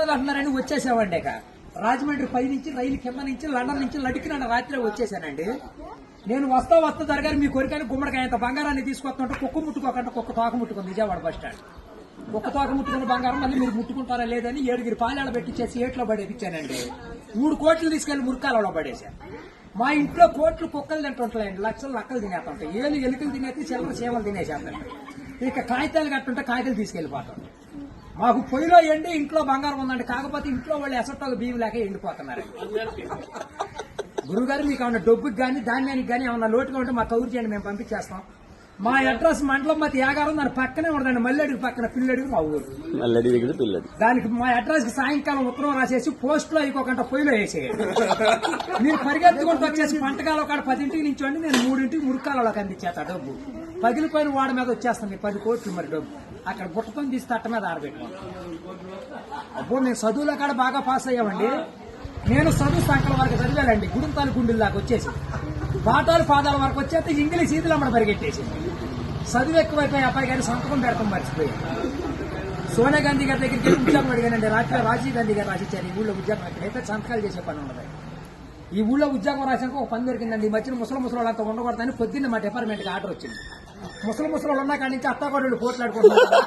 రాలేదు అంటున్నారని వచ్చేసామండి. ఇక రాజమండ్రి పై నుంచి రైలు కింద నుంచి లండన్ నుంచి లడికిన రాత్రి వచ్చేసానండి. నేను వస్తా దొరగారు మీ కోరికని గుమ్మడికాయంత బంగారాన్ని తీసుకొస్తుంటే కుక్క ముట్టుకోకుండా కుక్క తోక ముట్టుకుంది విజయవాడ బస్ స్టాండ్. కుక్క తోక ముట్టుకున్న బంగారం మళ్ళీ మీరు ముట్టుకుంటారా లేదని 7 పాలాలు పెట్టించేసి ఏట్లో పడేపించానండి. 3 కోట్లు తీసుకెళ్లి మురికాలలో పడేశాను. మా ఇంట్లో కోట్లు కుక్కలు తింటుంటాయండి, లక్షలు లక్కలు తినేస్తుంటాయి. ఎలుకలు తినేసి చిల్లర సేవలు తినేసేస్తాయి. ఇక కాగితాలు కట్టుంటే కాగితాలు తీసుకెళ్లిపోతాం. మాకు పొయ్యిలో ఎండి ఇంట్లో బంగారం ఉందండి, కాకపోతే ఇంట్లో వాళ్ళు ఎసట్టోకి బియ్యం లేక ఎండిపోతున్నారు. గురుగారు మీకు ఏమన్నా డబ్బుకి కానీ ధాన్యానికి కానీ ఏమన్నా లోటుగా ఉంటే మా కౌరు చేయండి, మేము పంపించేస్తాం. మా అడ్రస్ మండలం మతి యాగారం, దాని పక్కనే ఉండదండి. మల్లెడికి పక్కన పిల్లడికి మా ఊరు. దానికి మా అడ్రస్ కి సాయంకాలం ఉత్తరం రాసేసి పోస్ట్ లో అయిపోకుండా పొయ్యిలో వేసేయండి. మీరు పరిగెత్తుకుంటూ వచ్చేసి పంటకాల ఒక 10ంటికి నించోండి, నేను 3ంటికి మురికాలలోకి అందించేస్తా డబ్బు. పగిలిపోయిన వాడి మీద వచ్చేస్తుంది 10 కోట్లు మరి డబ్బు. అక్కడ బుట్టతో తీసి తట్ట మీద ఆరబెట్టుకోండి. అప్పుడు నేను చదువులో కాడ బాగా పాస్ అయ్యామండి. నేను చదువు సంకల వరకు చదివానండి, గుడుంతాలు గుండెల దాకా వచ్చేసి పాఠాలు పాదాల వరకు వచ్చేస్తే ఇంగ్లీష్ ఈదులు అమ్మడ పరిగెట్టేసింది. చదువు ఎక్కువైపోయి అబ్బాయి గారి సంతకం పెడతాం మర్చిపోయాను. సోనియా గాంధీ గారి దగ్గరికి వెళ్ళి ఉద్యోగం అడిగానండి. రాత్రి రాజీవ్ గాంధీ గారు రాసిచ్చారు, ఈ ఊళ్ళో ఉద్యోగం ఎక్కడైతే సంతకాలు చేసే పని ఉండదు. ఈ ఊళ్ళో ఉద్యోగం రాసాక ఒక పని దొరికిందండి. ఈ మధ్యన ముసలి అంతా ఉండకూడదని పొద్దున్న మా డిపార్ట్మెంట్కి ఆర్డర్ వచ్చింది. ముసలి ఉన్న కాడి నుంచి అత్తగొడలు పోట్లాడుకుంటున్నారు.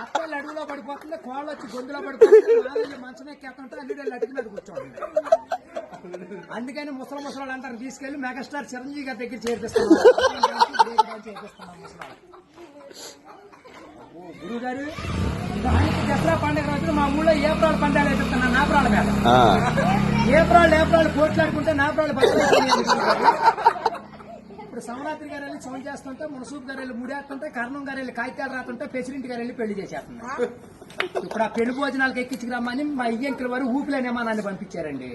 అత్తలు అడుగులో పడిపోతుంది, కోళ్ళు వచ్చి గొంతులో పడిపోతుంది, మంచం ఎక్కేస్తుంటే అల్లుడు అడుగు మీద కూర్చోండి. అందుకని ముసలి అంటారు తీసుకెళ్లి మెగాస్టార్ చిరంజీవి గారి దగ్గర చేర్పిస్తున్నాం. గురువు గారు ఆయనకి దసరా పండుగ రోజున మా ఊళ్ళో ఏప్రాల్ పండుగలు వేపిస్తున్నాను. నాపురాల మీద ఏప్రాల్ పోట్లాడుకుంటే నాపురాలు ఇప్పుడు సమరాత్రి గారు వెళ్ళి సౌండ్ చేస్తుంటే, మునసూపు గారు వెళ్ళి ముడేస్తుంటే, కర్ణం గారు వెళ్ళి కాగితాలు రాస్తుంటే, ప్రెసిడెంట్ గారు వెళ్ళి పెళ్లి చేసేస్తున్నారు. ఇప్పుడు ఆ పెళ్లి భోజనాలకు ఎక్కించుకురమ్మని మా ఇయ్యంకుల వారు ఊపిలేని విమానాన్ని పంపించారండి.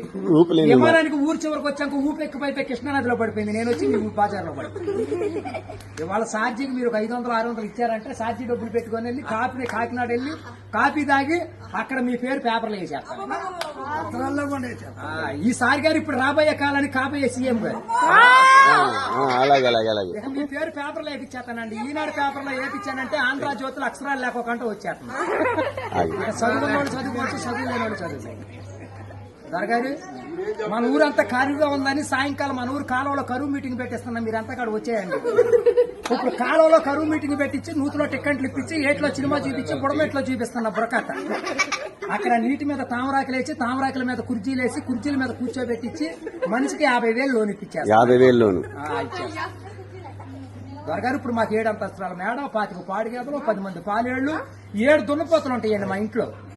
విమానానికి ఊరు చివరికి వచ్చాక ఊపి ఎక్కిపోయిపోయి కృష్ణానదిలో పడిపోయింది. నేను వచ్చి మీ బాజార్లో పడిపోయింది. ఇవాళ ఛార్జీకి మీరు 500-600 ఇచ్చారంటే ఛార్జీ డబ్బులు పెట్టుకుని వెళ్ళి కాకినాడ వెళ్ళి కాఫీ తాగి అక్కడ మీ పేరు పేపర్లో వేసేస్తారు. ఈసారి గారు ఇప్పుడు రాబోయే కాలానికి కాబోయే సీఎం గారు మీ పేరు పేపర్లో వేపించేస్తానండి. ఈనాడు పేపర్లో వేపించానంటే ఆంధ్రజ్యోతులు అక్షరాలు లేకోకుండా వచ్చేస్తాను. చదువుకున్నోడు చదువుకోవచ్చు, చదువులేనోడు చదువుకోవచ్చు. దొరగారు మన ఊరంతా ఖాళీగా ఉందని సాయంకాలం మన ఊరు కాలువలో కరువు మీటింగ్ పెట్టిస్తున్నాం. మీరంతా అక్కడ వచ్చేయండి. ఇప్పుడు కాలువలో కరువు మీటింగ్ పెట్టించి నూతులో టిక్కెట్లు ఇప్పించి ఏట్లో సినిమా చూపించి బుడమెట్లో చూపిస్తున్నా బురకట్ట. అక్కడ నీటి మీద తామరాకులు వేసి తామరాకుల మీద కుర్చీలు వేసి కుర్చీల మీద కూర్చోబెట్టించి మనిషికి 50,000 లోన్ ఇప్పించారు. 50,000 లోన్ దొరగారు ఇప్పుడు మాకు 7 అంతస్తుల మేడ, 25 పాడి గేదలు, 10 మంది పాలేళ్లు, 7 దున్నపోతులు ఉంటాయండి మా ఇంట్లో.